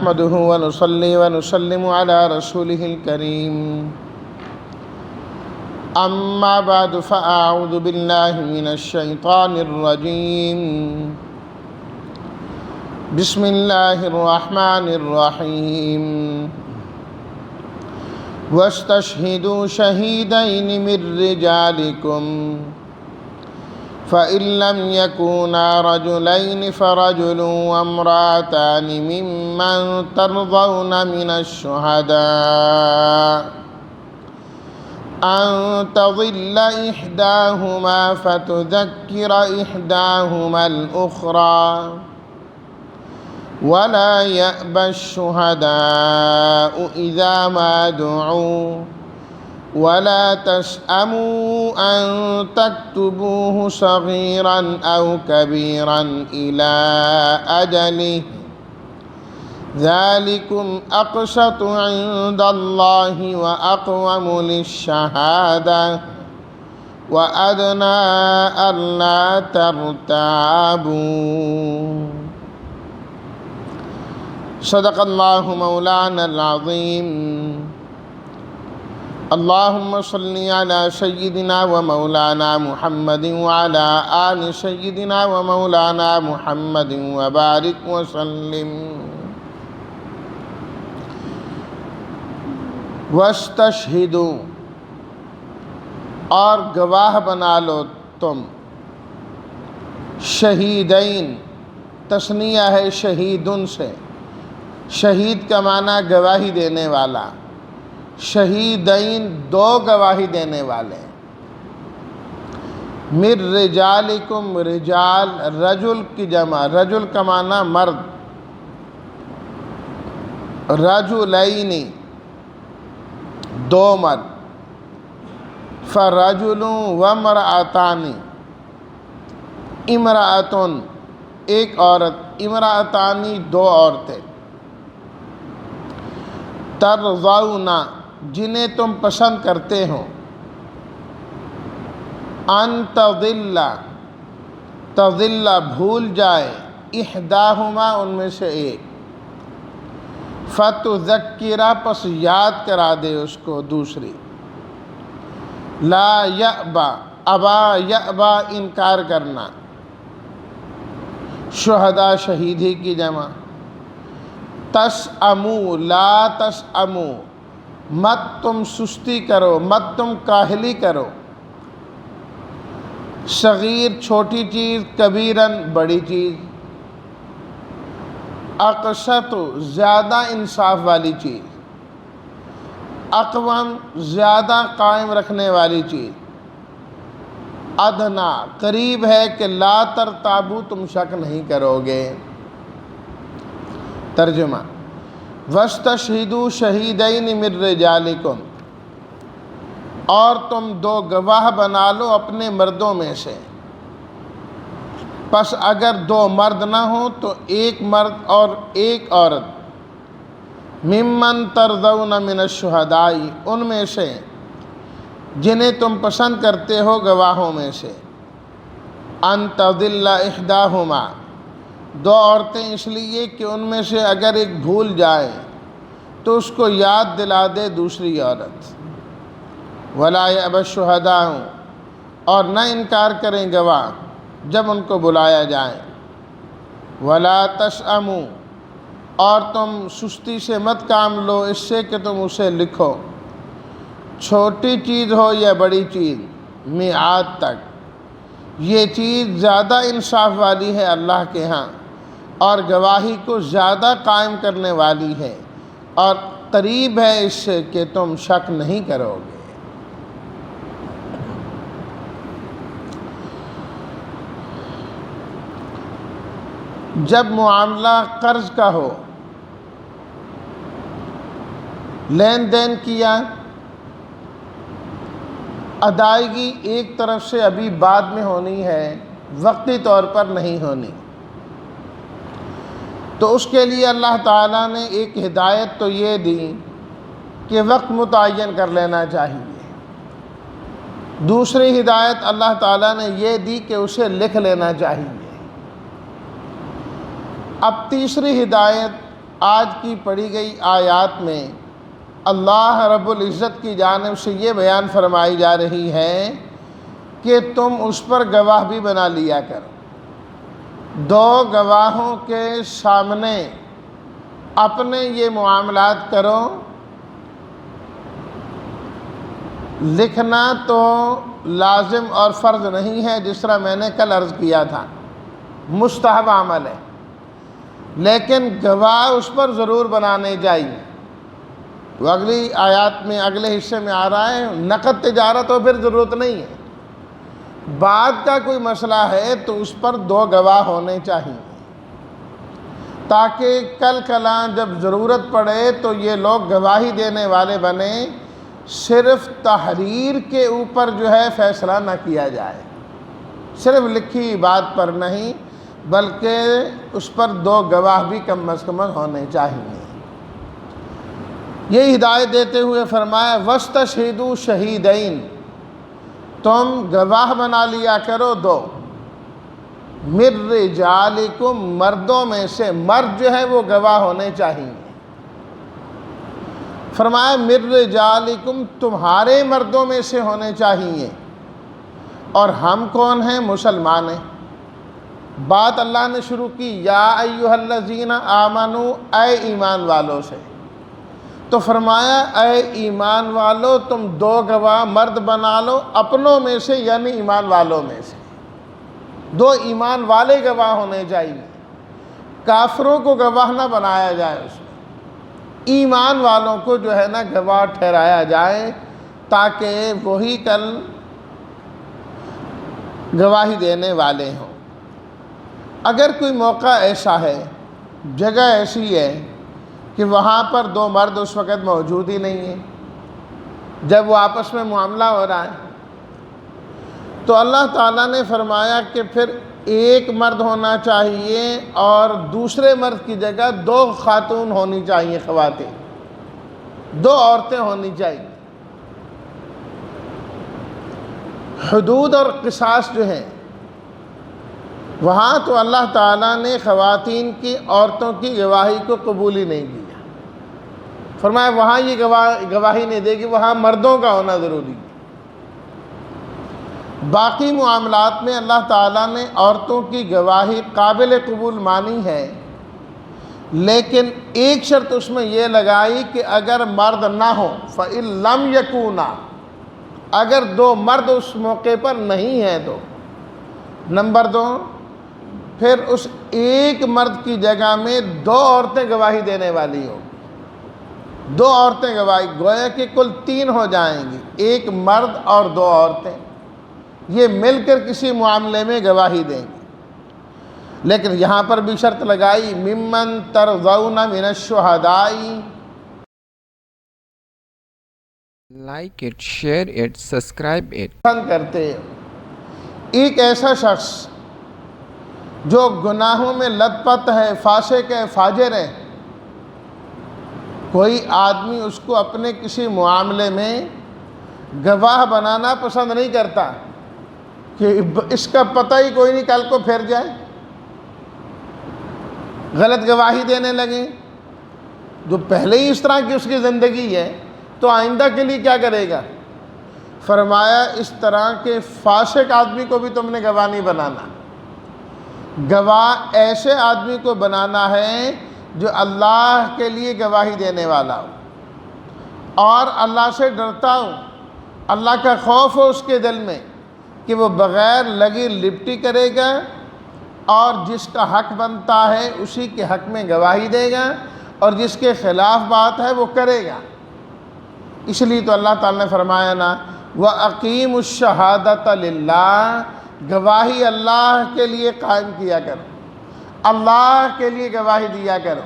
نحمده ونصلي ونسلم على رسوله الكريم أما بعد فأعوذ بالله من الشيطان الرجيم بسم الله الرحمن الرحيم واستشهدوا شهيدين من رجالكم فإن لم يكونا رجلين فرجل وامرأتان ممن ترضون من الشهداء أن تضل إحداهما فتذكر إحداهما الأخرى ولا يأبى الشهداء إذا ما دعوا ولا تسأموا أن تكتبوه صغيرا أو كبيرا إلى أجله ذلكم أقسط عند الله وأقوم للشهادة وأدنى ألا ترتابوا صدق الله مولانا العظيم اللهم صل على سيدنا ومولانا محمد وعلى آل سيدنا ومولانا محمد وبارك وسلم واستشہدوا اور گواہ بنا لو تم شہیدین تثنیہ ہے شہیدن سے شہید کا معنی گواہی دینے والا شہیدین دو گواہی دینے والے من رجالکم رجال رجل کی جمع رجل کا معنی مرد رجلین دو مرد فرجل وامرأتان امرأتن ایک عورت امرأتانی دو عورتیں ترضون جنہیں تم پسند کرتے ہو ان تضل بھول جائے احداہما ان میں سے ایک فتذکرہ پس یاد کرا دے اس کو دوسری لا یأبا ابا یأبا انکار کرنا شہداء شہیدی کی جمع تسأمو لا تسأمو مت تم سستی کرو مت تم کاہلی کرو صغیر چھوٹی چیز کبیرن بڑی چیز اقسط زیادہ انصاف والی چیز اقوم زیادہ قائم رکھنے والی چیز ادنا قریب ہے کہ لا ترتابو تم شک نہیں کرو گے ترجمہ واستشہدوا شہیدین من رجالکم اور تم دو گواہ بنا لو اپنے مردوں میں سے پس اگر دو مرد نہ ہوں تو ایک مرد اور ایک عورت ممن ترضون من الشہداء ان میں سے جنہیں تم پسند کرتے ہو گواہوں میں سے ان تضل احداہما دو عورتیں اس لیے کہ ان میں سے اگر ایک بھول جائے تو اس کو یاد دلا دے دوسری عورت ولا یأبی الشہداء اور نہ انکار کریں گواہ جب ان کو بلایا جائے ولا تسأموا اور تم سستی سے مت کام لو اس سے کہ تم اسے لکھو چھوٹی چیز ہو یا بڑی چیز میعاد تک یہ چیز زیادہ انصاف والی ہے اللہ کے ہاں اور گواہی کو زیادہ قائم کرنے والی ہے اور قریب ہے اس سے کہ تم شک نہیں کرو گے جب معاملہ قرض کا ہو لین دین کیا ادائیگی ایک طرف سے ابھی بعد میں ہونی ہے وقتی طور پر نہیں ہونی تو اس کے لیے اللہ تعالیٰ نے ایک ہدایت تو یہ دی کہ وقت متعین کر لینا چاہیے دوسری ہدایت اللہ تعالیٰ نے یہ دی کہ اسے لکھ لینا چاہیے اب تیسری ہدایت آج کی پڑھی گئی آیات میں اللہ رب العزت کی جانب سے یہ بیان فرمائی جا رہی ہے کہ تم اس پر گواہ بھی بنا لیا کرو۔ دو گواہوں کے سامنے اپنے یہ معاملات کرو۔ لکھنا تو لازم اور فرض نہیں ہے، جس طرح میں نے کل عرض کیا تھا، مستحب عمل ہے، لیکن گواہ اس پر ضرور بنانے چاہیے۔ تو اگلی آیات میں اگلے حصے میں آ رہا ہے نقد تجارت ہو پھر ضرورت نہیں ہے، بعد کا کوئی مسئلہ ہے تو اس پر دو گواہ ہونے چاہیے، تاکہ کل کلاں جب ضرورت پڑے تو یہ لوگ گواہی دینے والے بنے، صرف تحریر کے اوپر جو ہے فیصلہ نہ کیا جائے، صرف لکھی بات پر نہیں بلکہ اس پر دو گواہ بھی کم از کم ہونے چاہیے۔ یہ ہدایت دیتے ہوئے فرمایا وَاسْتَشْهِدُوا شَهِیدَیْن، تم گواہ بنا لیا کرو دو، مِن رِجَالِکُم، مردوں میں سے، مرد جو ہے وہ گواہ ہونے چاہیے۔ فرمایا مِن رِجَالِکُم، تمہارے مردوں میں سے ہونے چاہیے، اور ہم کون ہیں؟ مسلمان ہیں۔ بات اللہ نے شروع کی یا ایھا الذین آمنوا، اے ایمان والوں سے، تو فرمایا اے ایمان والو تم دو گواہ مرد بنا لو اپنوں میں سے، یعنی ایمان والوں میں سے، دو ایمان والے گواہ ہونے چاہیے، کافروں کو گواہ نہ بنایا جائے، اس میں ایمان والوں کو جو ہے نا گواہ ٹھہرایا جائے، تاکہ وہی کل گواہی دینے والے ہوں۔ اگر کوئی موقع ایسا ہے، جگہ ایسی ہے کہ وہاں پر دو مرد اس وقت موجود ہی نہیں ہیں، جب وہ آپس میں معاملہ ہو رہا ہے، تو اللہ تعالیٰ نے فرمایا کہ پھر ایک مرد ہونا چاہیے اور دوسرے مرد کی جگہ دو خاتون ہونی چاہیے، خواتین، دو عورتیں ہونی چاہیے۔ حدود اور قصاص جو ہیں وہاں تو اللہ تعالیٰ نے خواتین کی، عورتوں کی گواہی کو قبول ہی نہیں کیا، فرمایا وہاں یہ گواہی نہیں دے گی، وہاں مردوں کا ہونا ضروری ہے۔ باقی معاملات میں اللہ تعالیٰ نے عورتوں کی گواہی قابل قبول مانی ہے، لیکن ایک شرط اس میں یہ لگائی کہ اگر مرد نہ ہو فَإِن لَمْ يَكُونَا، اگر دو مرد اس موقع پر نہیں ہیں تو، نمبر دو، پھر اس ایک مرد کی جگہ میں دو عورتیں گواہی دینے والی ہوں، دو عورتیں گواہی، گویا کہ کل تین ہو جائیں گی، ایک مرد اور دو عورتیں، یہ مل کر کسی معاملے میں گواہی دیں گی۔ لیکن یہاں پر بھی شرط لگائی ممن ترضون من الشہداء، Like it, share it, subscribe it. پسند کرتے ایک ایسا شخص جو گناہوں میں لت پت ہے، فاسق ہے، فاجر ہے، کوئی آدمی اس کو اپنے کسی معاملے میں گواہ بنانا پسند نہیں کرتا کہ اس کا پتہ ہی کوئی نہیں کل کو پھر جائے، غلط گواہی دینے لگے، جو پہلے ہی اس طرح کی اس کی زندگی ہے تو آئندہ کے لیے کیا کرے گا؟ فرمایا اس طرح کے فاسق آدمی کو بھی تم نے گواہ نہیں بنانا، گواہ ایسے آدمی کو بنانا ہے جو اللہ کے لیے گواہی دینے والا ہو اور اللہ سے ڈرتا ہو، اللہ کا خوف ہو اس کے دل میں کہ وہ بغیر لگی لپٹی کرے گا اور جس کا حق بنتا ہے اسی کے حق میں گواہی دے گا اور جس کے خلاف بات ہے وہ کرے گا۔ اس لیے تو اللہ تعالیٰ نے فرمایا نا وَأَقِیمُوا الشَّهَادَةَ لِلَّهِ، گواہی اللہ کے لیے قائم کیا کرو، اللہ کے لیے گواہی دیا کرو۔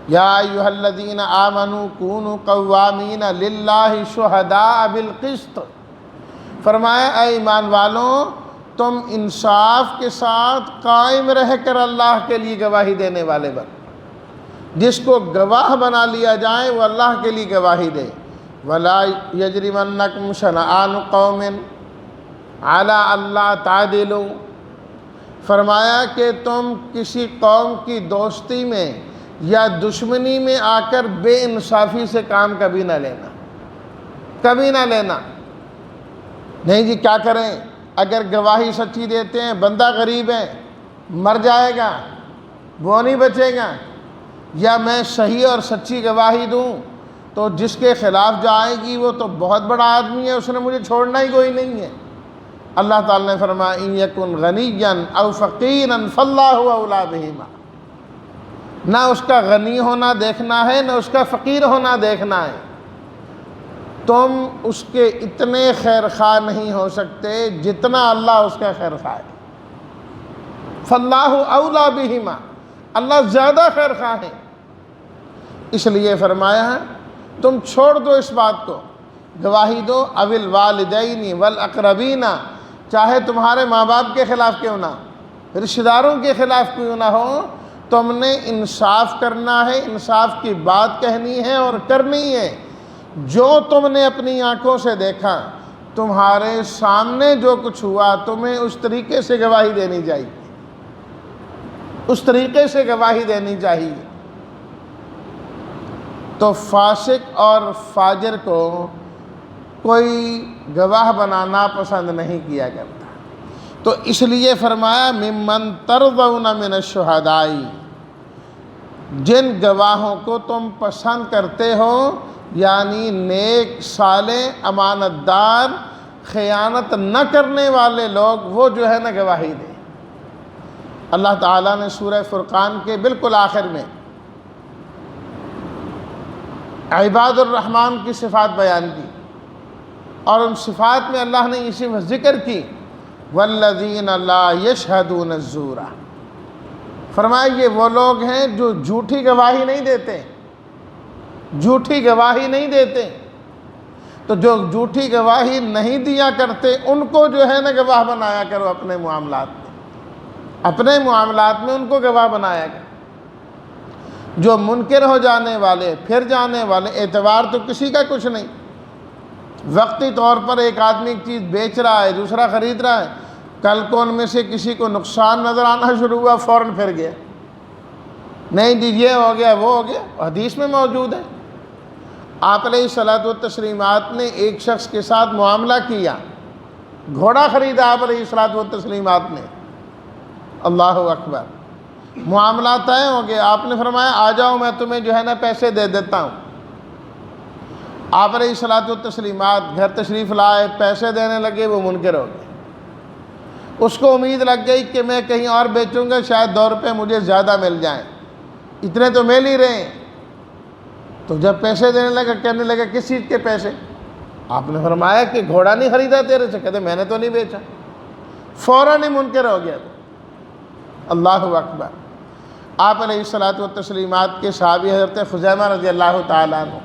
یا ایھا الذین آمنوا کونوا قوامین للہ شہداء بالقسط، فرمایا اے ایمان والوں تم انصاف کے ساتھ قائم رہ کر اللہ کے لیے گواہی دینے والے بن، جس کو گواہ بنا لیا جائے وہ اللہ کے لیے گواہی دے۔ وَلَا يَجْرِمَنَّكُمْ شَنَآنُ قَوْمٍ عَلَىٰ أَلَّا تَعْدِلُوا، فرمایا کہ تم کسی قوم کی دوستی میں یا دشمنی میں آ کر بے انصافی سے کام کبھی نہ لینا، کبھی نہ لینا۔ نہیں جی کیا کریں، اگر گواہی سچی دیتے ہیں، بندہ غریب ہے، مر جائے گا، وہ نہیں بچے گا، یا میں صحیح اور سچی گواہی دوں تو جس کے خلاف جائے گی وہ تو بہت بڑا آدمی ہے، اس نے مجھے چھوڑنا ہی کوئی نہیں ہے۔ اللہ تعالیٰ نے فرمایا ان یکن غنیا او فقیرا فاللہ اولی بہما، نہ اس کا غنی ہونا دیکھنا ہے، نہ اس کا فقیر ہونا دیکھنا ہے۔ تم اس کے اتنے خیر خواہ نہیں ہو سکتے جتنا اللہ اس کا خیر خواہ ہے۔ فاللہ اولی بہما، اللہ زیادہ خیر خواہ ہے، اس لیے فرمایا ہے تم چھوڑ دو اس بات کو، گواہی دو او الوالدین والاقربین، چاہے تمہارے ماں باپ کے خلاف کیوں نہ، رشتہ داروں کے خلاف کیوں نہ ہو، تم نے انصاف کرنا ہے، انصاف کی بات کہنی ہے اور کرنی ہے۔ جو تم نے اپنی آنکھوں سے دیکھا، تمہارے سامنے جو کچھ ہوا، تمہیں اس طریقے سے گواہی دینی چاہیے، اس طریقے سے گواہی دینی چاہیے۔ تو فاسق اور فاجر کو کوئی گواہ بنانا پسند نہیں کیا کرتا، تو اس لیے فرمایا ممن ترضون من الشہداء، جن گواہوں کو تم پسند کرتے ہو، یعنی نیک، صالح، امانت دار، خیانت نہ کرنے والے لوگ، وہ جو ہے نا گواہی دیں۔ اللہ تعالیٰ نے سورہ فرقان کے بالکل آخر میں عباد الرحمن کی صفات بیان کی، اور ان صفات میں اللہ نے اسی وقت ذکر کی والذین لا یشہدون الزور، فرمایا یہ وہ لوگ ہیں جو جھوٹی گواہی نہیں دیتے، جھوٹی گواہی نہیں دیتے۔ تو جو جھوٹی گواہی نہیں دیا کرتے ان کو جو ہے نا گواہ بنایا کرو اپنے معاملات میں، اپنے معاملات میں ان کو گواہ بنایا کرو۔ جو منکر ہو جانے والے، پھر جانے والے، اعتبار تو کسی کا کچھ نہیں۔ وقتی طور پر ایک آدمی ایک چیز بیچ رہا ہے، دوسرا خرید رہا ہے، کل کو ان میں سے کسی کو نقصان نظر آنا شروع ہوا، فوراً پھر گیا، نہیں جی یہ ہو گیا وہ ہو گیا، حدیث میں موجود ہے۔ آپ علیہ الصلاۃ والتسلیمات نے ایک شخص کے ساتھ معاملہ کیا، گھوڑا خریدا آپ علیہ الصلاۃ والتسلیمات نے، اللہ اکبر، معاملہ طے ہو گیا۔ آپ نے فرمایا آ جاؤ میں تمہیں جو ہے نا پیسے دے دیتا ہوں۔ آپ علیہ الصلاۃ والتسلیمات گھر تشریف لائے، پیسے دینے لگے، وہ منکر ہو گئے۔ اس کو امید لگ گئی کہ میں کہیں اور بیچوں گا، شاید 2 روپے مجھے زیادہ مل جائیں، اتنے تو مل ہی رہے ہیں۔ تو جب پیسے دینے لگا، کہنے لگا کس چیز کے پیسے؟ آپ نے فرمایا کہ گھوڑا نہیں خریدا تیرے سے؟ کہتے میں نے تو نہیں بیچا۔ فوراً ہی منکر ہو گیا۔ اللہ اکبر۔ آپ علیہ الصلاۃ والتسلیمات کے صحابی حضرت خزیمہ رضی اللہ تعالیٰ عنہ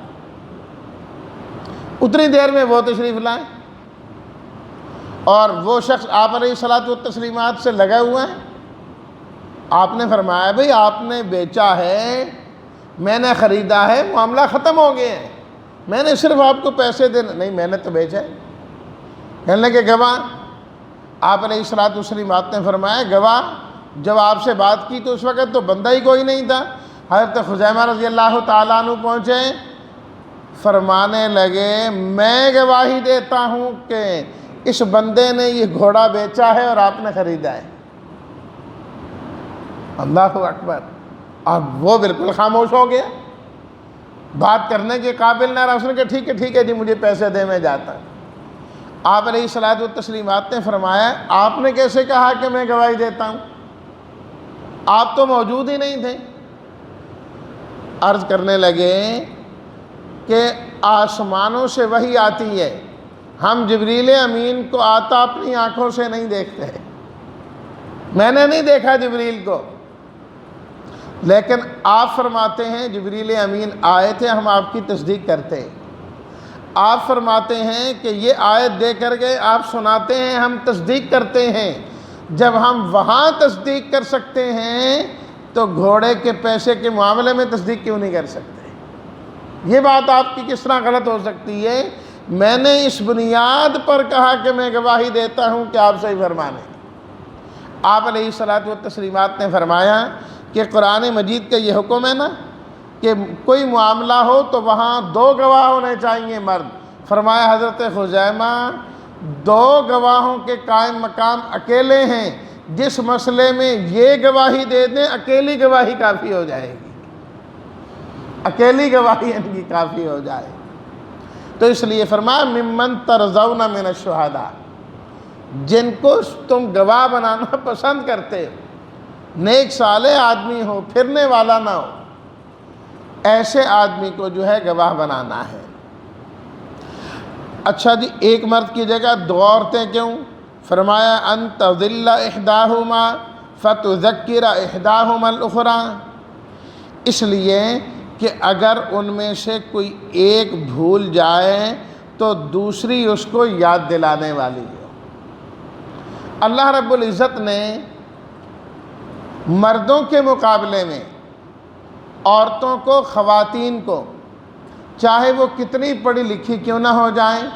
اتنی دیر میں وہ تشریف لائیں، اور وہ شخص آپ علیہ الصلاۃ والتسلیمات سے لگا ہوا ہے۔ آپ نے فرمایا بھئی آپ نے بیچا ہے، میں نے خریدا ہے، معاملہ ختم ہو گیا ہے، میں نے صرف آپ کو پیسے دینے، نہیں میں نے تو بیچا ہے۔ کہنے لگے گواہ؟ آپ علیہ الصلاۃ والتسلیمات نے فرمایا گواہ؟ جب آپ سے بات کی تو اس وقت تو بندہ ہی کوئی نہیں تھا۔ حضرت خزیمہ رضی اللہ تعالیٰ عنہ پہنچے، فرمانے لگے میں گواہی دیتا ہوں کہ اس بندے نے یہ گھوڑا بیچا ہے اور آپ نے خریدا ہے۔ اللہ اکبر۔ اب وہ بالکل خاموش ہو گیا، بات کرنے کے قابل نہ رہا۔ اس نے کہا ٹھیک ہے جی مجھے پیسے دے، میں جاتا ہوں۔ آپ علیہ الصلاۃ والتسلیمات نے فرمایا آپ نے کیسے کہا کہ میں گواہی دیتا ہوں؟ آپ تو موجود ہی نہیں تھے۔ عرض کرنے لگے کہ آسمانوں سے وحی آتی ہے، ہم جبریل امین کو آتا اپنی آنکھوں سے نہیں دیکھتے، میں نے نہیں دیکھا جبریل کو، لیکن آپ فرماتے ہیں جبریل امین آئے تھے، ہم آپ کی تصدیق کرتے ہیں۔ آپ فرماتے ہیں کہ یہ آیت دے کر گئے، آپ سناتے ہیں، ہم تصدیق کرتے ہیں۔ جب ہم وہاں تصدیق کر سکتے ہیں تو گھوڑے کے پیسے کے معاملے میں تصدیق کیوں نہیں کر سکتے؟ یہ بات آپ کی کس طرح غلط ہو سکتی ہے؟ میں نے اس بنیاد پر کہا کہ میں گواہی دیتا ہوں کہ آپ صحیح فرمانے۔ آپ علیہ الصلاۃ والتسلیمات نے فرمایا کہ قرآن مجید کا یہ حکم ہے نا کہ کوئی معاملہ ہو تو وہاں 2 گواہ ہونے چاہیے مرد. فرمایا حضرت خزیمہ 2 گواہوں کے قائم مقام اکیلے ہیں، جس مسئلے میں یہ گواہی دے دیں اکیلی گواہی کافی ہو جائے گی، اکیلی گواہی ان کی کافی ہو جائے. تو اس لیے فرمایا ممن ترضون من الشہداء، جن کو تم گواہ بنانا پسند کرتے ہو، نیک صالح آدمی ہو، پھرنے والا نہ ہو، ایسے آدمی کو جو ہے گواہ بنانا ہے. اچھا جی، ایک مرد کی جگہ 2 عورتیں کیوں؟ فرمایا ان تضل احداہما فتذکر احداہما الاخری، اس لیے کہ اگر ان میں سے کوئی ایک بھول جائے تو دوسری اس کو یاد دلانے والی ہو. اللہ رب العزت نے مردوں کے مقابلے میں عورتوں کو، خواتین کو، چاہے وہ کتنی پڑھی لکھی کیوں نہ ہو جائیں،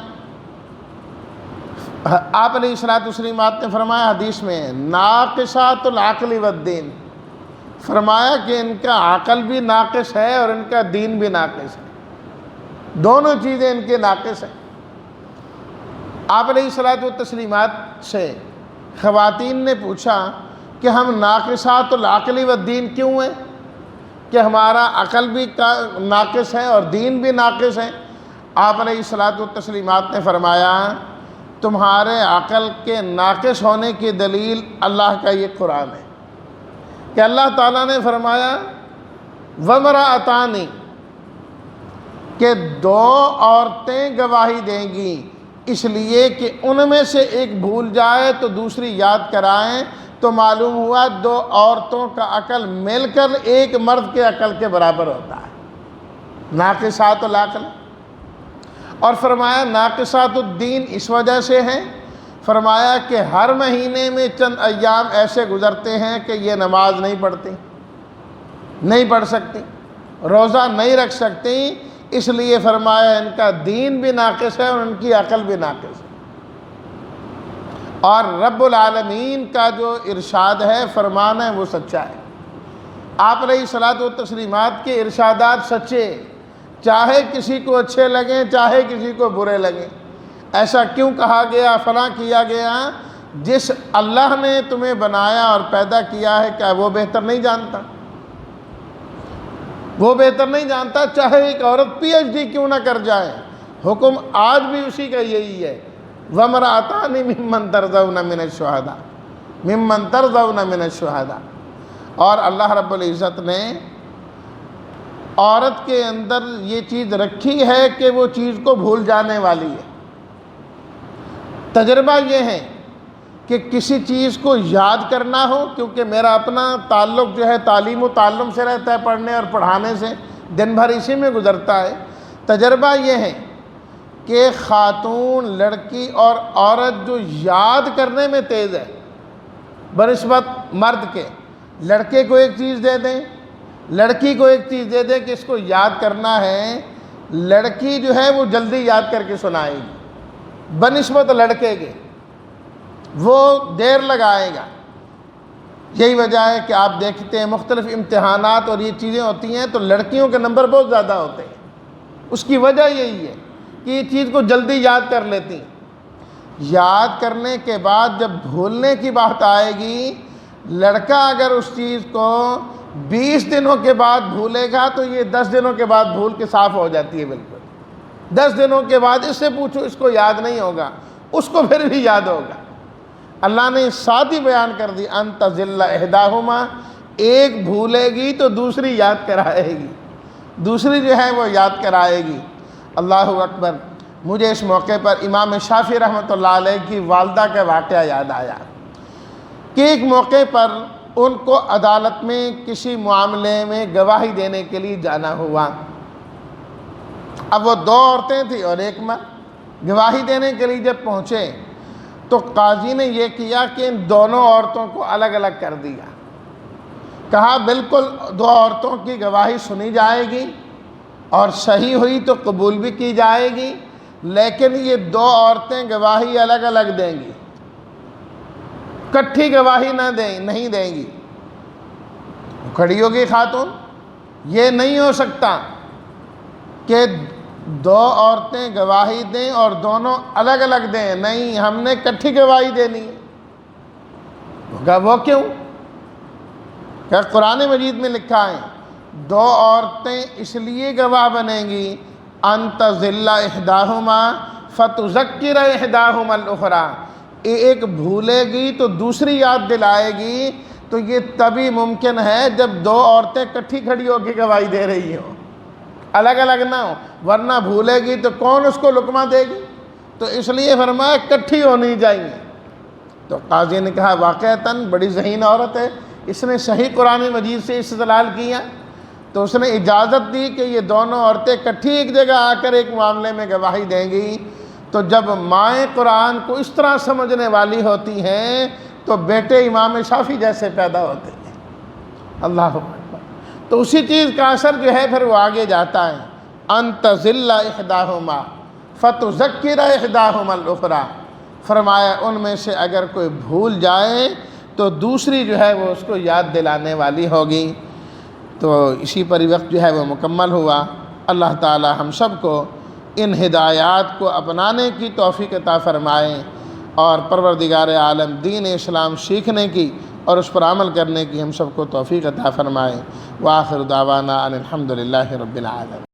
آپ علیہ الصلوۃ والتسلیمات نے فرمایا حدیث میں ناقصات العقل والدین، فرمایا کہ ان کا عقل بھی ناقص ہے اور ان کا دین بھی ناقص ہے، دونوں چیزیں ان کے ناقص ہیں. آپ علیہ الصلوۃ والتسلیمات سے خواتین نے پوچھا کہ ہم ناقصات العقل والدین کیوں ہیں، کہ ہمارا عقل بھی ناقص ہے اور دین بھی ناقص ہے. آپ علیہ الصلوۃ والتسلیمات نے فرمایا تمہارے عقل کے ناقص ہونے کی دلیل اللہ کا یہ قرآن ہے کہ اللہ تعالیٰ نے فرمایا وامرأتان، کہ 2 عورتیں گواہی دیں گی، اس لیے کہ ان میں سے ایک بھول جائے تو دوسری یاد کرائیں. تو معلوم ہوا 2 عورتوں کا عقل مل کر ایک مرد کے عقل کے برابر ہوتا ہے، ناقصات العقل. اور فرمایا ناقصات الدین اس وجہ سے ہیں، فرمایا کہ ہر مہینے میں چند ایام ایسے گزرتے ہیں کہ یہ نماز نہیں پڑھتی، نہیں پڑھ سکتی، روزہ نہیں رکھ سکتی، اس لیے فرمایا ان کا دین بھی ناقص ہے اور ان کی عقل بھی ناقص ہے. اور رب العالمین کا جو ارشاد ہے، فرمان ہے، وہ سچا ہے. آپ علیہ الصلوۃ والتسلیمات کے ارشادات سچے، چاہے کسی کو اچھے لگیں چاہے کسی کو برے لگیں. ایسا کیوں کہا گیا، فلاں کیا گیا؟ جس اللہ نے تمہیں بنایا اور پیدا کیا ہے کیا وہ بہتر نہیں جانتا؟ وہ بہتر نہیں جانتا، چاہے ایک عورت پی ایچ ڈی کیوں نہ کر جائے، حکم آج بھی اسی کا یہی ہے وامرأتان ممن ترضون من الشہداء، ممن ترضون من الشہداء. اور اللہ رب العزت نے عورت کے اندر یہ چیز رکھی ہے کہ وہ چیز کو بھول جانے والی ہے. تجربہ یہ ہے کہ کسی چیز کو یاد کرنا ہو، کیونکہ میرا اپنا تعلق جو ہے تعلیم و تعلم سے رہتا ہے، پڑھنے اور پڑھانے سے، دن بھر اسی میں گزرتا ہے. تجربہ یہ ہے کہ خاتون، لڑکی اور عورت جو یاد کرنے میں تیز ہے بنسبت مرد کے، لڑکے کو ایک چیز دے دیں، لڑکی کو ایک چیز دے دیں کہ اس کو یاد کرنا ہے، لڑکی جو ہے وہ جلدی یاد کر کے سنائے گی بنسبت لڑکے کے، وہ دیر لگائے گا. یہی وجہ ہے کہ آپ دیکھتے ہیں مختلف امتحانات اور یہ چیزیں ہوتی ہیں تو لڑکیوں کے نمبر بہت زیادہ ہوتے ہیں. اس کی وجہ یہی ہے کہ یہ چیز کو جلدی یاد کر لیتی ہیں. یاد کرنے کے بعد جب بھولنے کی بات آئے گی، لڑکا اگر اس چیز کو 20 دنوں کے بعد بھولے گا تو یہ 10 دنوں کے بعد بھول کے صاف ہو جاتی ہے بالکل. 10 دنوں کے بعد اس سے پوچھو، اس کو یاد نہیں ہوگا، اس کو پھر بھی یاد ہوگا. اللہ نے ساتھ ہی بیان کر دی ان تضل احداہما، ایک بھولے گی تو دوسری یاد کرائے گی، دوسری جو ہے وہ یاد کرائے گی. اللہ اکبر. مجھے اس موقع پر امام شافعی رحمۃ اللہ علیہ کی والدہ کا واقعہ یاد آیا کہ ایک موقع پر ان کو عدالت میں کسی معاملے میں گواہی دینے کے لیے جانا ہوا. اب وہ 2 عورتیں تھیں اور ایک مرد. گواہی دینے کے لیے جب پہنچے تو قاضی نے یہ کیا کہ ان دونوں عورتوں کو الگ الگ کر دیا. کہا بالکل 2 عورتوں کی گواہی سنی جائے گی اور صحیح ہوئی تو قبول بھی کی جائے گی، لیکن یہ 2 عورتیں گواہی الگ الگ دیں گی، کٹھی گواہی نہیں دیں گی. کھڑی ہوگی خاتون، یہ نہیں ہو سکتا کہ دو عورتیں گواہی دیں اور دونوں الگ الگ دیں، نہیں، ہم نے اکٹھی گواہی دینی ہے۔ ہوگا وہ کیوں؟ کہ قرآن مجید میں لکھا ہے دو عورتیں اس لیے گواہ بنیں گی ان تضل احداہما فتذکر احداہما الاخری، ایک بھولے گی تو دوسری یاد دلائے گی، تو یہ تبھی ممکن ہے جب دو عورتیں اکٹھی کھڑی ہو کے گواہی دے رہی ہوں، الگ الگ نہ ہو، ورنہ بھولے گی تو کون اس کو لقمہ دے گی؟ تو اس لیے فرمایا اکٹھی ہونی چاہیے۔ تو قاضی نے کہا واقعتاً بڑی ذہین عورت ہے، اس نے صحیح قرآن مجید سے استدلال کیا، تو اس نے اجازت دی کہ یہ دونوں عورتیں اکٹھی ایک جگہ آ کر ایک معاملے میں گواہی دیں گی۔ تو جب مائیں قرآن کو اس طرح سمجھنے والی ہوتی ہیں تو بیٹے امام شافعی جیسے پیدا ہوتے ہیں۔ اللہ اکبر۔ تو اسی چیز کا اثر جو ہے پھر وہ آگے جاتا ہے، ان تضل احداہما فتذکر احداہما الاخری، فرمایا ان میں سے اگر کوئی بھول جائے تو دوسری جو ہے وہ اس کو یاد دلانے والی ہوگی۔ تو اسی پر وقت جو ہے وہ مکمل ہوا۔ اللہ تعالی ہم سب کو ان ہدایات کو اپنانے کی توفیق عطا فرمائے، اور پروردگار عالم دین اسلام سیکھنے کی اور اس پر عمل کرنے کی ہم سب کو توفیق عطا فرمائے۔ وآخر دعوانا ان الحمد للہ رب العالمین۔